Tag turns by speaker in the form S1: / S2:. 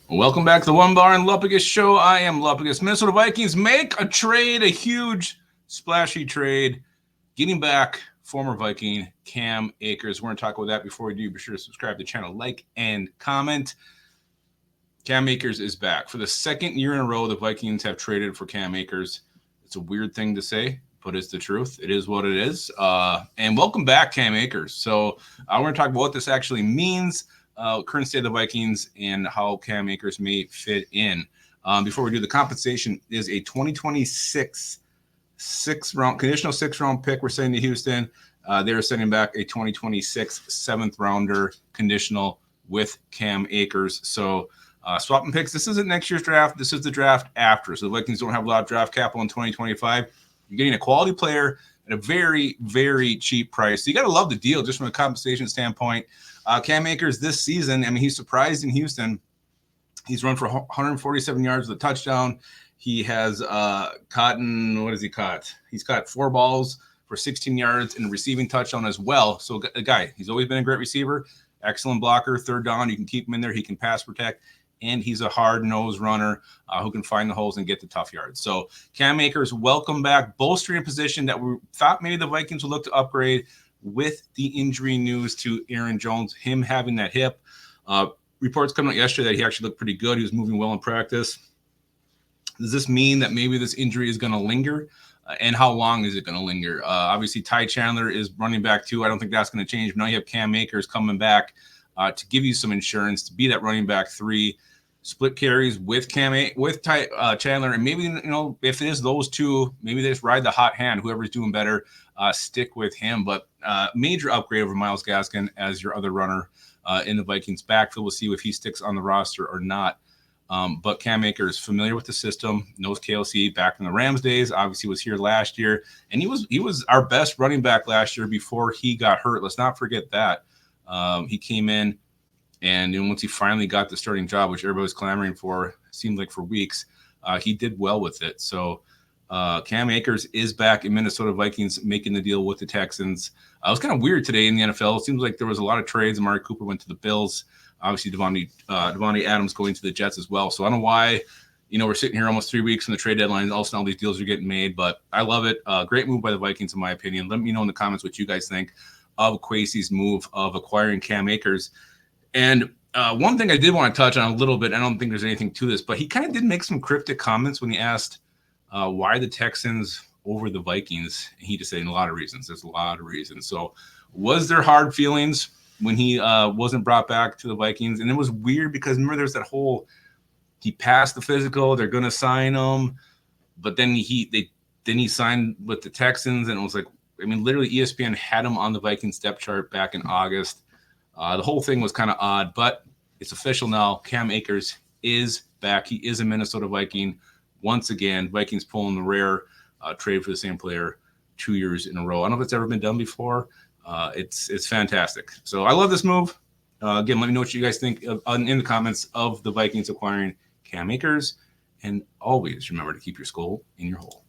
S1: Welcome back to the Onebar and Lupagus show. I am Lupagus. Minnesota Vikings make a trade, a huge, splashy trade, getting back former Viking Cam Akers. We're going to talk about that. Before we do, be sure to subscribe to the channel, like, and comment. Cam Akers is back. For the second year in a row, the Vikings have traded for Cam Akers. It's a weird thing to say, but it's the truth. It is what it is. And welcome back, Cam Akers. So we're going to talk about what this actually means, current state of the Vikings, and how Cam Akers may fit in. Before we do, the compensation is a 2026 conditional sixth-round pick we're sending to Houston. They're sending back a 2026 seventh-rounder conditional with Cam Akers. So swapping picks. This isn't next year's draft. This is the draft after. So the Vikings don't have a lot of draft capital in 2025. You're getting a quality player at a very, very cheap price. So you got to love the deal just from a compensation standpoint. Cam Akers this season, I mean, he's surprised in Houston. He's run for 147 yards with a touchdown. He has what has he caught? He's caught 4 balls for 16 yards and a receiving touchdown as well. So a guy, he's always been a great receiver, excellent blocker, third down. You can keep him in there. He can pass protect. And he's a hard-nosed runner who can find the holes and get the tough yards. So Cam Akers, welcome back. Bolstering a position that we thought maybe the Vikings would look to upgrade with the injury news to Aaron Jones, him having that hip. Reports coming out yesterday that he actually looked pretty good. He was moving well in practice. Does this mean that maybe this injury is going to linger? And how long is it going to linger? Obviously, Ty Chandler is running back too. I don't think that's going to change. But now you have Cam Akers coming back to give you some insurance, to be that running back 3. Split carries with Ty Chandler, and maybe if it is those two, maybe they just ride the hot hand. Whoever's doing better, stick with him. But major upgrade over Myles Gaskin as your other runner in the Vikings backfield. We'll see if he sticks on the roster or not. But Cam Akers, familiar with the system, knows KLC back in the Rams days. Obviously, was here last year, and he was our best running back last year before he got hurt. Let's not forget that. He came in. And then once he finally got the starting job, which everybody was clamoring for, seemed like for weeks, he did well with it. So Cam Akers is back in Minnesota Vikings making the deal with the Texans. It was kind of weird today in the NFL. It seems like there was a lot of trades. Amari Cooper went to the Bills. Obviously, Devontae Adams going to the Jets as well. So I don't know why, we're sitting here almost 3 weeks from the trade deadline. All of a sudden, all these deals are getting made. But I love it. Great move by the Vikings, in my opinion. Let me know in the comments what you guys think of Kwesi's move of acquiring Cam Akers. And one thing I did want to touch on a little bit, I don't think there's anything to this, but he kind of did make some cryptic comments when he asked why the Texans over the Vikings. And he just said a lot of reasons. There's a lot of reasons. So was there hard feelings when he wasn't brought back to the Vikings? And it was weird because remember there's that whole he passed the physical, they're going to sign him, but then he signed with the Texans, and it was like, I mean, literally ESPN had him on the Vikings depth chart back in August. The whole thing was kind of odd, but it's official now. Cam Akers is back. He is a Minnesota Viking. Once again, Vikings pulling the rare trade for the same player 2 years in a row. I don't know if it's ever been done before. It's fantastic. So I love this move. Again, let me know what you guys think in the comments of the Vikings acquiring Cam Akers. And always remember to keep your skull in your hole.